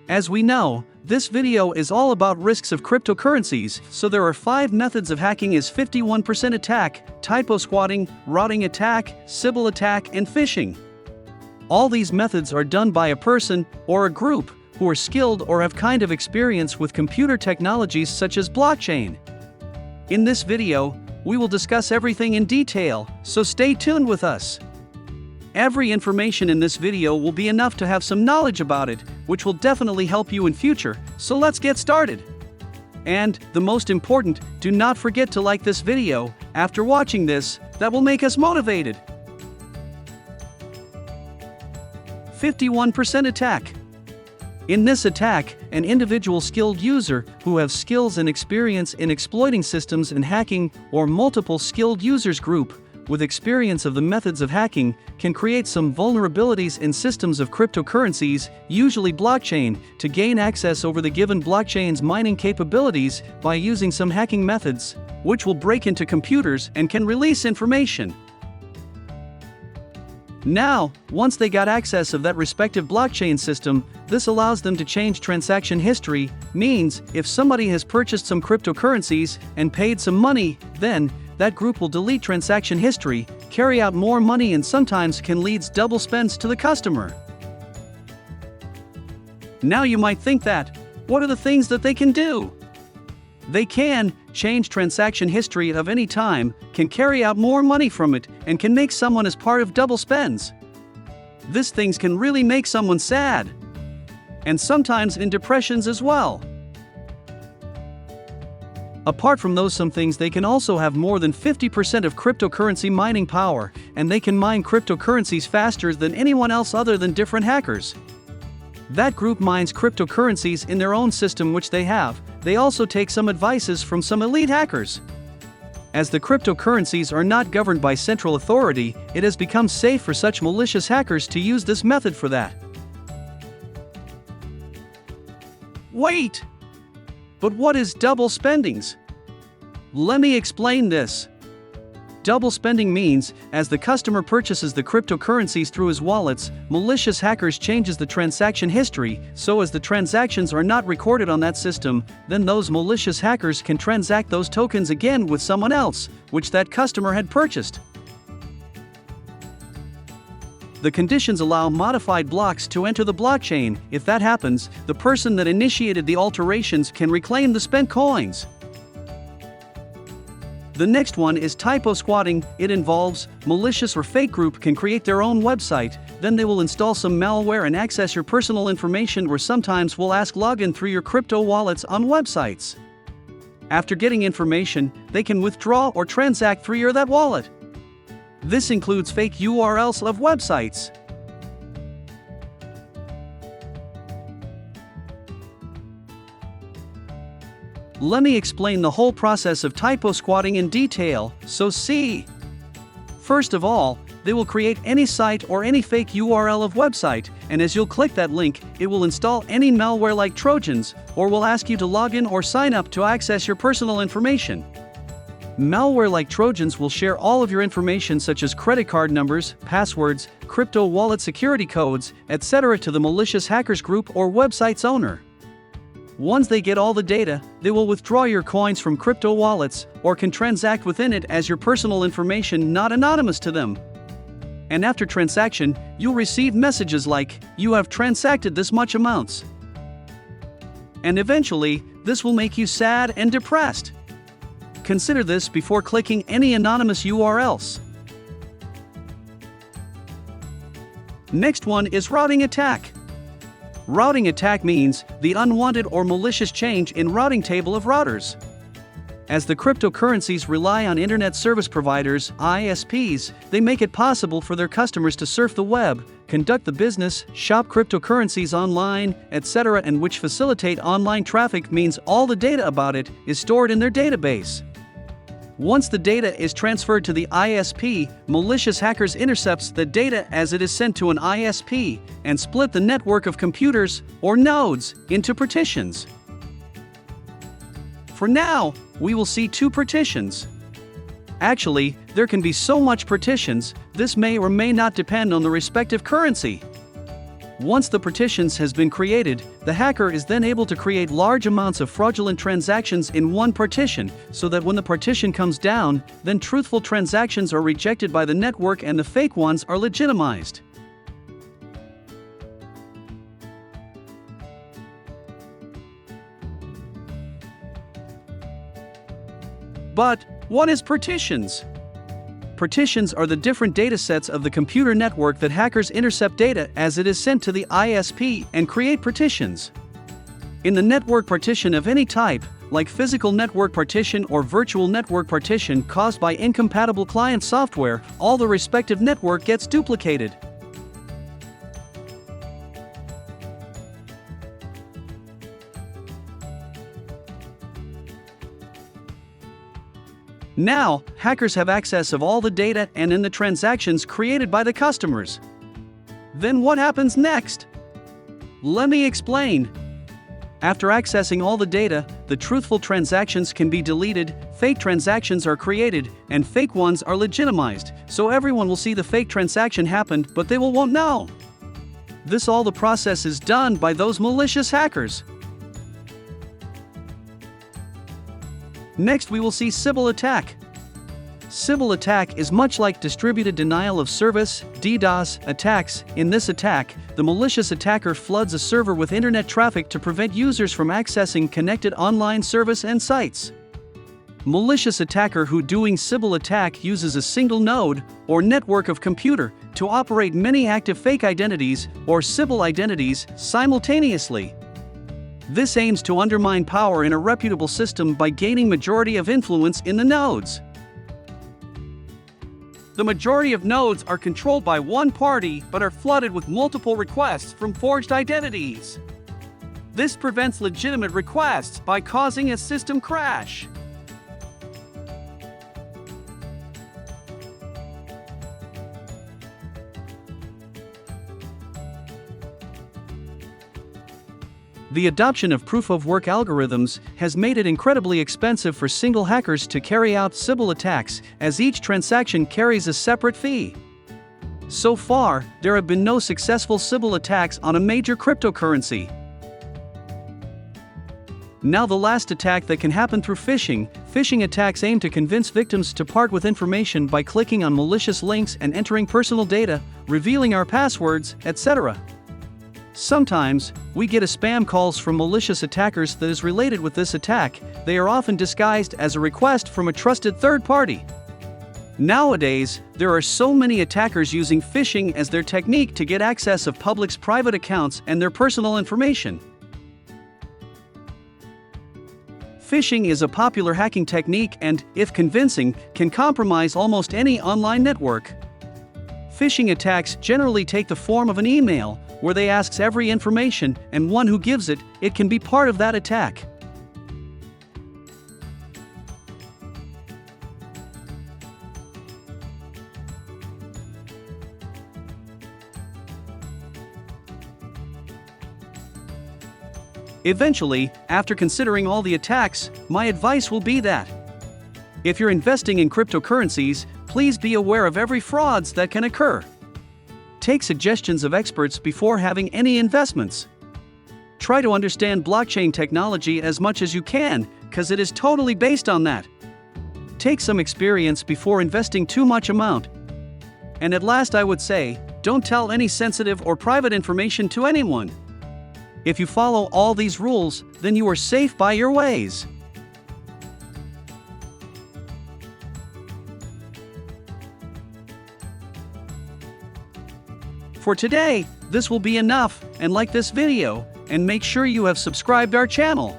As we know, this video is all about risks of cryptocurrencies, so there are 5 methods of hacking: is 51% attack, typo squatting, routing attack, Sybil attack, and phishing. All these methods are done by a person or a group who are skilled or have kind of experience with computer technologies such as blockchain. In this video, we will discuss everything in detail, so stay tuned with us. Every information in this video will be enough to have some knowledge about it, which will definitely help you in future, so let's get started. And, the most important, do not forget to like this video. After watching this, that will make us motivated. 51% attack. In this attack, an individual skilled user who have skills and experience in exploiting systems and hacking, or multiple skilled users group with experience of the methods of hacking, can create some vulnerabilities in systems of cryptocurrencies, usually blockchain, to gain access over the given blockchain's mining capabilities by using some hacking methods, which will break into computers and can release information. Now, once they got access of that respective blockchain system, this allows them to change transaction history, means if somebody has purchased some cryptocurrencies and paid some money, then that group will delete transaction history, carry out more money, and sometimes can lead double spends to the customer. Now you might think that, what are the things that they can do? They can change transaction history of any time, can carry out more money from it, and can make someone as part of double spends. These things can really make someone sad. And sometimes in depressions as well. Apart from those some things, they can also have more than 50% of cryptocurrency mining power, and they can mine cryptocurrencies faster than anyone else other than different hackers. That group mines cryptocurrencies in their own system which they have. They also take some advices from some elite hackers. As the cryptocurrencies are not governed by central authority, it has become safe for such malicious hackers to use this method for that. Wait! But what is double spendings? Let me explain this. Double spending means, as the customer purchases the cryptocurrencies through his wallets, malicious hackers changes the transaction history, so as the transactions are not recorded on that system, then those malicious hackers can transact those tokens again with someone else, which that customer had purchased. The conditions allow modified blocks to enter the blockchain. If that happens, the person that initiated the alterations can reclaim the spent coins. The next one is typo squatting. It involves malicious or fake group can create their own website, then they will install some malware and access your personal information, or sometimes will ask login through your crypto wallets on websites. After getting information, they can withdraw or transact through your that wallet. This includes fake URLs of websites. Let me explain the whole process of typo squatting in detail, so see. First of all, they will create any site or any fake URL of website, and as you'll click that link, it will install any malware like Trojans, or will ask you to log in or sign up to access your personal information. Malware like Trojans will share all of your information such as credit card numbers, passwords, crypto wallet security codes, etc. to the malicious hackers group or website's owner. Once they get all the data, they will withdraw your coins from crypto wallets, or can transact within it as your personal information not anonymous to them. And after transaction, you'll receive messages like, you have transacted this much amounts. And eventually, this will make you sad and depressed. Consider this before clicking any anonymous URLs. Next one is routing attack. Routing attack means the unwanted or malicious change in routing table of routers. As the cryptocurrencies rely on internet service providers, ISPs, they make it possible for their customers to surf the web, conduct the business, shop cryptocurrencies online, etc., and which facilitate online traffic, means all the data about it is stored in their database. Once the data is transferred to the ISP, malicious hackers intercepts the data as it is sent to an ISP and split the network of computers, or nodes, into partitions. For now, we will see 2 partitions. Actually, there can be so much partitions, this may or may not depend on the respective currency. Once the partitions has been created, the hacker is then able to create large amounts of fraudulent transactions in one partition, so that when the partition comes down, then truthful transactions are rejected by the network and the fake ones are legitimized. But what is partitions? Partitions are the different datasets of the computer network that hackers intercept data as it is sent to the ISP and create partitions. In the network partition of any type, like physical network partition or virtual network partition caused by incompatible client software, all the respective network gets duplicated. Now, hackers have access of all the data and in the transactions created by the customers. Then what happens next? Let me explain. After accessing all the data, the truthful transactions can be deleted, fake transactions are created, and fake ones are legitimized, so everyone will see the fake transaction happened, but they won't know. All the process is done by those malicious hackers. Next we will see Sybil attack. Sybil attack is much like distributed denial of service, DDoS, attacks. In this attack, the malicious attacker floods a server with internet traffic to prevent users from accessing connected online service and sites. Malicious attacker who doing Sybil attack uses a single node or network of computer to operate many active fake identities or Sybil identities simultaneously. This aims to undermine power in a reputable system by gaining majority of influence in the nodes. The majority of nodes are controlled by one party but are flooded with multiple requests from forged identities. This prevents legitimate requests by causing a system crash. The adoption of proof-of-work algorithms has made it incredibly expensive for single hackers to carry out Sybil attacks, as each transaction carries a separate fee. So far, there have been no successful Sybil attacks on a major cryptocurrency. Now the last attack that can happen through phishing. Phishing attacks aim to convince victims to part with information by clicking on malicious links and entering personal data, revealing our passwords, etc. Sometimes, we get a spam calls from malicious attackers that is related with this attack. They are often disguised as a request from a trusted third party. Nowadays, there are so many attackers using phishing as their technique to get access of public's private accounts and their personal information. Phishing is a popular hacking technique and, if convincing, can compromise almost any online network. Phishing attacks generally take the form of an email, where they ask every information, and one who gives it can be part of that attack. Eventually, after considering all the attacks, my advice will be that if you're investing in cryptocurrencies, please be aware of every frauds that can occur. Take suggestions of experts before having any investments. Try to understand blockchain technology as much as you can, because it is totally based on that. Take some experience before investing too much amount. And at last I would say, don't tell any sensitive or private information to anyone. If you follow all these rules, then you are safe by your ways. For today, this will be enough, and like this video, and make sure you have subscribed our channel.